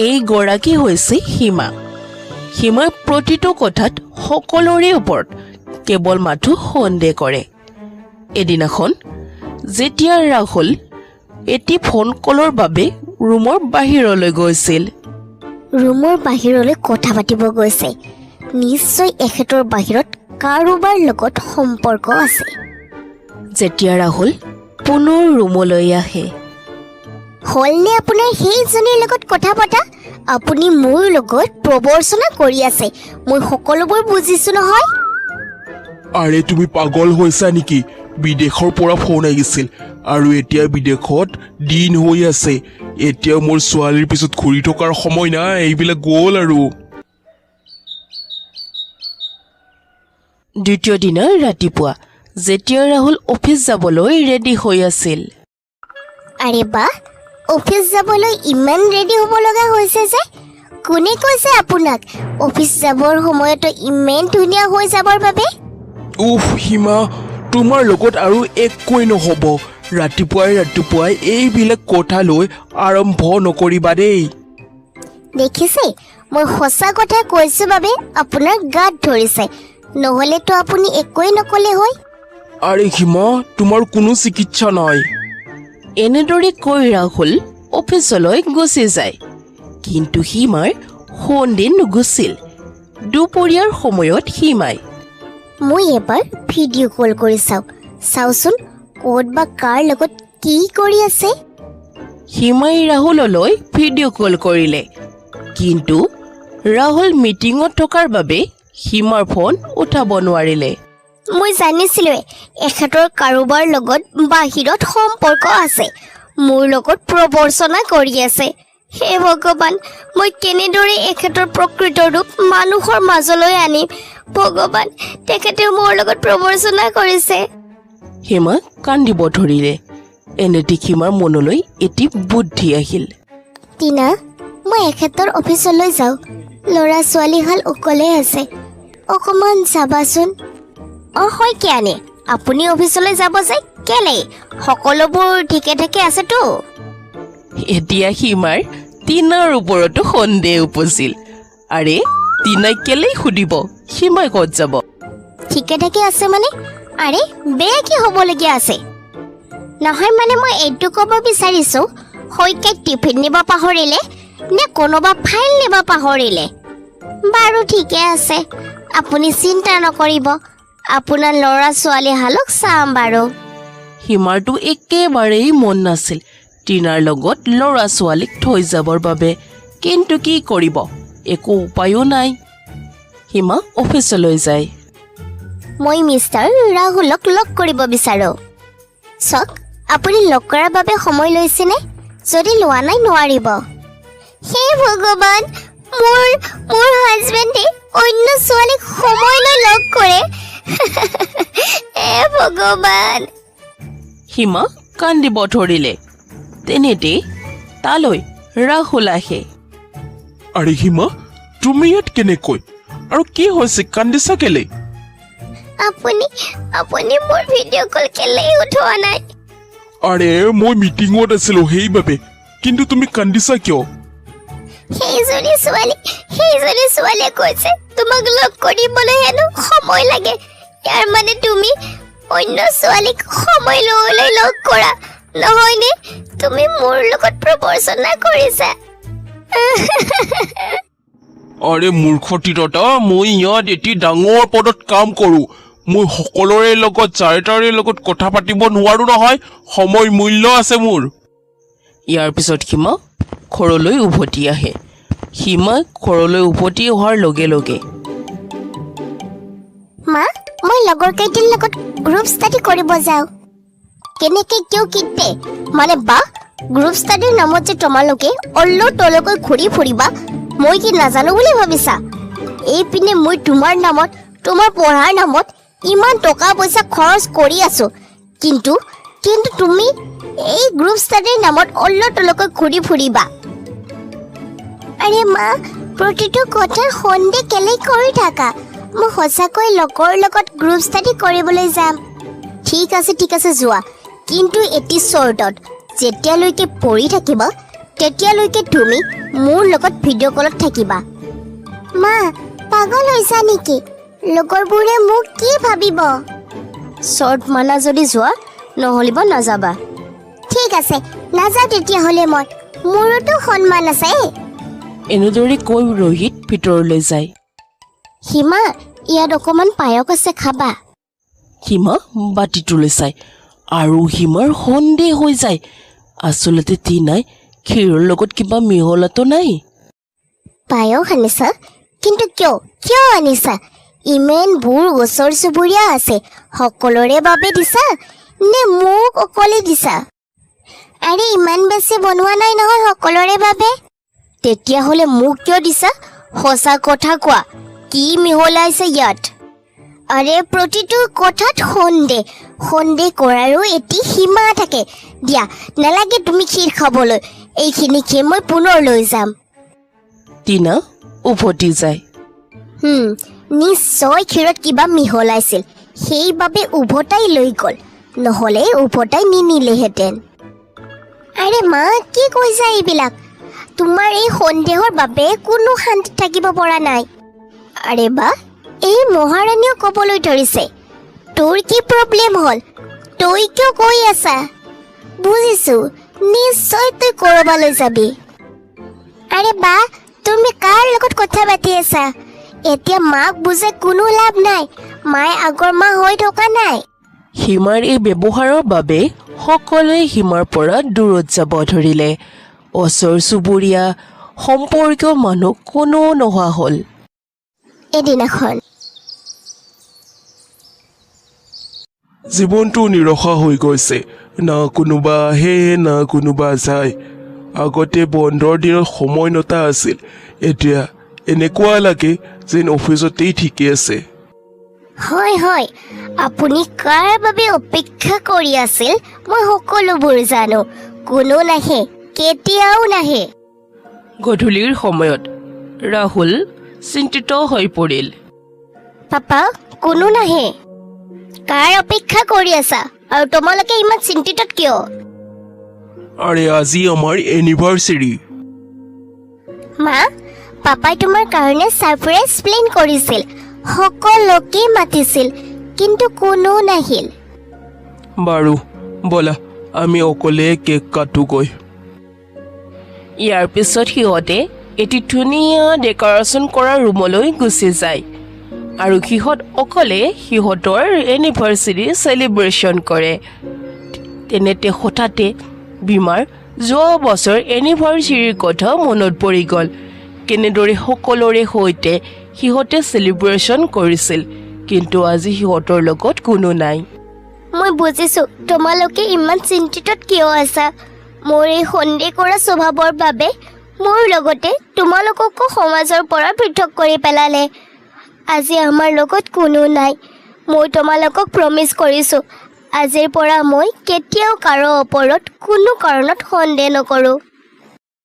এই গৰাকী হৈছে সীমা। সীমাৰ প্ৰতিটো কথাত সকলোৰে ওপৰত কেৱল মাথো সন্দেহ কৰে। এদিনাখন যেতিয়া ৰাহুল এটি ফোন কলৰ বাবে ৰুমৰ বাহিৰলৈ গৈছিল। ৰুমৰ বাহিৰলৈ কথা পাতিব গৈছে। নিশ্চয় এখেতৰ বাহিৰত কাৰোবাৰ লগত সম্পৰ্ক আছে। যেতিয়া ৰাহুল পুনৰ ৰুমলৈ আহে, হ'লনে আপোনাৰ সেইজনীৰ লগত কথা পতা? আপুনি মোৰ লগত প্ৰৱঞ্চনা কৰি আছে। মই সকলোবোৰ বুজিছো নহয়। আৰে তুমি পাগল হৈছা নেকি? বিদেশৰ পৰা ফোন আহিছিল আৰু এতিয়া বিদেশত দিন হৈ আছে। এতিয়া মোৰ ছোৱালীৰ পিছত ঘূৰি থকাৰ সময় নাই, এইবিলাক গ'ল আৰু। দ্বিতীয় দিনা ৰাতিপুৱা যেতিয়া ৰাহুল অফিচ যাবলৈ ৰেডি হৈ আছিল। আৰে বা, অফিচ যাবলৈ ইমান ৰেডি হ'ব লগা হৈছে যে? কোনে কৈছে আপোনাক অফিচ যাবৰ সময়তো ইমান ধুনীয়া হৈ যাবৰ বাবে? উফ সীমা, তোমাৰ লগত আৰু একোৱেই নহ'ব। ৰাতিপুৱাই এইবিলাক কথা লৈ আৰম্ভ নকৰিবা দেই। দেখিছে, মই সঁচা কথা কৈছোঁ বাবে আপোনাৰ গাত ধৰিছে, নহ'লেতো আপুনি একোৱেই নক'লে হয়। আৰে সীমা, তোমাৰ কোনো চিকিৎসা নাই। এনেদৰে কৈ ৰাহুল অফিচলৈ গুচি যায়। কিন্তু সীমাৰ সন্দেহ নুগুছিল। দুপৰীয়াৰ সময়ত সীমাই, মই এবাৰ ভিডিঅ' কল কৰি চাওঁচোন ক'ত বা কাৰ লগত কি কৰি আছে। সীমাই ৰাহুললৈ ভিডিঅ' কল কৰিলে। কিন্তু ৰাহুল মিটিঙত থকাৰ বাবে সীমাৰ ফোন উঠাব নোৱাৰিলে। মই জানিছিলোৱে এখেতৰ কাৰোবাৰ লগত বাহিৰত সম্পৰ্ক আছে, মোৰ লগত প্ৰৱঞ্চনা কৰি আছে। হে ভগৱান, মই কেনেদৰে এখেতৰ প্ৰকৃত ৰূপ মানুহৰ মাজলৈ আনিম? ভগৱান, তেখেতেও মোৰ লগত প্ৰৱঞ্চনা কৰিছে। সীমা কান্দিব ধৰিলে। এনেতে সীমাৰ মনলৈ এটি বুদ্ধি আহিল। টিনা, মই এখেতৰ অফিচলৈ যাওঁ। ল'ৰা ছোৱালীহাল অকলে আছে, অকণমান যাবাচোন। হয় কিয়ানে, আপুনি অফিচলৈ যাব যে কেলে? সকলোবোৰ ঠিকে ঠাকে আছেতো? এতিয়া সীমাৰ টিনাৰ ওপৰতো সন্দেহ উপজিল। আৰে টিনাই কেলেই সুধিব সীমাই ক'ত যাব? ঠিকে ঠাকে আছে মানে? আৰে বেয়া কি হ'বলগীয়া আছে? নহয় মানে মই এইটো ক'ব বিচাৰিছোঁ, শইকীয়াই টিফিন নিব পাহৰিলে নে কোনোবা ফাইল নিব পাহৰিলে? বাৰু ঠিকে আছে, আপুনি চিন্তা নকৰিব, আপোনাৰ ল'ৰা ছোৱালীহালক চাম বাৰু। সীমাৰতো একেবাৰেই মন নাছিল টিনাৰ লগত ল'ৰা ছোৱালীক থৈ যাবৰ বাবে। কিন্তু কি কৰিব, একো উপায়ো নাই। সীমা অফিচলৈ যায়। মই মিষ্টাৰ ৰাহুলক লগ কৰিব বিচাৰোঁ। চাওক, আপুনি লগ কৰাৰ বাবে সময় লৈছেনে? যদি লোৱা নাই নোৱাৰিব। হে ভগৱান, মোৰ হাজবেণ্ডে অন্য ছোৱালীক সময় লৈ লগ কৰে। হে ভগৱান। সীমা কান্দিব ধৰিলে। তেনেতে তালৈ ৰাহুল আহে। আৰে সীমা, তুমি ইয়াত কেনেকৈ? আৰু কি হৈছে, কান্দিছা কেলে? আপুনি মোৰ ভিডিঅ' কল কেলেই উঠোৱা নাই? আৰে মই মিটিঙত আছিলো সেইবাবে। কিন্তু তুমি কান্দিছা কিয়? সেইজনী ছোৱালীয়ে কৈছে তোমাক লগ কৰিবলৈ হেনো সময় লাগে। ইয়াৰ মানে তুমি অন্য ছোৱালীক সময় লৈ লগ কৰা, নহয়নে? তুমি মোৰ লগত প্ৰৱঞ্চনা কৰিছা। আৰে মূৰ্খ তিৰোতা, মই ইয়াত এটি ডাঙৰ পদত কাম কৰো। মই সকলোৰে লগত চাৰিটাৰে লগত কথা পাতিব নোৱাৰো নহয়, সময় মূল্য আছে মোৰ। ইয়াৰ পিছত সীমা ঘৰলৈ উভতি আহে। সীমা ঘৰলৈ উভতি অহাৰ লগে লগে, মা, মই লগৰ কেইটিৰ লগত গ্ৰুপ ষ্টাডি কৰিব যাওঁ। কেনেকে কিয় কিতে? মানে বা, গ্ৰুপ ষ্টাডিৰ নামত যে তোমালোকে অল্লৰ তলকৈ ঘূৰি ফুৰিবা, মই কি নাজানো বুলি ভাবিছা? এইপিনে মই তোমাৰ নামত, তোমাৰ পঢ়াৰ নামত ইমান টকা পইচা খৰচ কৰি আছো, কিন্তু তুমি এই গ্ৰুপ ষ্টাডিৰ নামত অল্লৰ তলকৈ ঘূৰি ফুৰিবা। আৰে মা, প্ৰতিটো কথা সন্দেহ কেলেই কৰি থাকা? মই সঁচাকৈ লগৰ লগত গ্ৰুপ ষ্টাডি কৰিবলৈ যাম। ঠিক আছে যোৱা, কিন্তু এটি চৰ্টত। যেতিয়ালৈকে পঢ়ি থাকিবা তেতিয়ালৈকে তুমি মোৰ লগত ভিডিঅ' কলত থাকিবা। মা পাগল হৈছা নেকি? লগৰবোৰে মোক কি ভাবিব? শ্বৰ্ট মানা যদি যোৱা নহ'লিব নাযাবা। ঠিক আছে নাযাওঁ তেতিয়াহ'লে মই, মোৰোতো সন্মান আছে। এনেদৰে কৈ ৰোহিত ভিতৰলৈ যায়। সীমা ইয়াত অকণমান পায়স আছে খাবা। সীমা বাতিটোলৈ চায় আৰু সীমাৰ সন্দেহ হৈ যায়। আচলতে টিনাই ক্ষীৰৰ লগত কিবা মিহলাটো নাই। পায়স আনিছা? কিন্তু কিয় আনিছা? ইমানবোৰ ওচৰ চুবুৰীয়া আছে, সকলোৰে বাবে দিছা নে মোক অকলে দিছা? আৰে ইমান বেছি বনোৱা নাই নহয় সকলোৰে বাবে। তেতিয়াহ'লে মোক কিয় দিছা? সঁচা কথা কোৱা, কি মিহলাইছে ইয়াত? আৰে প্ৰতিটো কথাত সন্দেহ কৰাৰো এটি সীমা থাকে। দিয়া নালাগে তুমি ক্ষীৰ খাবলৈ, এইখিনি ক্ষীৰ মই পুনৰ লৈ যাম। টিনা উভতি যায়। নিশ্চয় ক্ষীৰত কিবা মিহলাইছিল, সেইবাবে উভতাই লৈ গ'ল, নহ'লে উভতাই নিনিলেহেঁতেন। আৰে মা কি কৈছা এইবিলাক? তোমাৰ এই সন্দেহৰ বাবে কোনো শান্তি থাকিব পৰা নাই। আৰে বা এই মহাৰাণীও ক'বলৈ ধৰিছে। তোৰ কি প্ৰব্লেম হ'ল? তই কিয় কৈ আছা? বুজিছো, নিশ্চয় তই ক'ৰবালৈ যাবি। আৰে বা তুমি কাৰ লগত কথা পাতি আছা? এতিয়া মাক বুজাই কোনো লাভ নাই, মায়ে আগৰ মা হৈ থকা নাই। সীমাৰ এই ব্যৱহাৰৰ বাবে সকলোৱে সীমাৰ পৰা দূৰত যাব ধৰিলে। ওচৰ চুবুৰীয়া সম্পৰ্কীয় মানুহ কোনো নোহোৱা হ'ল। এদিনাখন জীৱনটো নিৰখা হৈ গৈছে, না কোনোবা আহে না কোনোবা যায়। আগতে বন্ধৰ দিনত সময় নটা আছিল, এতিয়া এনেকুৱা লাগে যেন অফিচতেই ঠিকে আছে। হয় আপুনি কাৰ বাবে অপেক্ষা কৰি আছিল মই সকলোবোৰ জানো। কোনো নাহে, কেতিয়াও নাহে। গধূলিৰ সময়ত ৰাহুল চিন্তিত হৈ পৰিল। পাপা কোনো নাহে। কাৰ অপেক্ষা কৰি আছা আৰু তোমালোকে ইমান চিন্তিত কিয়? আৰে আজি আমাৰ এনিভাৰ্চেৰী। মা পাপাই তোমাৰ কাৰণে ছাৰপ্ৰাইজ প্লেন কৰিছিল, সকলোকে মাতিছিল, কিন্তু কোনো নাহিল। বাৰু ব'লা আমি অকলে কেক কাটোগৈ। ইয়াৰ পিছত সিহঁতে এটি ধুনীয়া ডেক'ৰেশ্যন কৰা ৰুমলৈ গুচি যায় আৰু সিহঁত অকলে সিহঁতৰ এনিভাৰ্চেৰী চেলিব্ৰেশ্যন কৰে। তেনেতে হঠাতে বীমাৰ যোৱা বছৰ এনিভাৰ্চেৰীৰ কথা মনত পৰি গ'ল। কেনেদৰে সকলোৰে সৈতে সিহঁতে চেলিব্ৰেশ্যন কৰিছিল, কিন্তু আজি সিহঁতৰ লগত কোনো নাই। মই বুজিছো তোমালোকে ইমান চিন্তিত কিয় আছা। মোৰ এই সন্দেহ কৰা স্বভাৱৰ বাবে মোৰ লগতে তোমালোককো সমাজৰ পৰা পৃথক কৰি পেলালে। আজি আমাৰ লগত কোনো নাই। মই তোমালোকক প্ৰমিছ কৰিছোঁ, আজিৰ পৰা মই কেতিয়াও কাৰো ওপৰত কোনো কাৰণত সন্দেহ নকৰোঁ।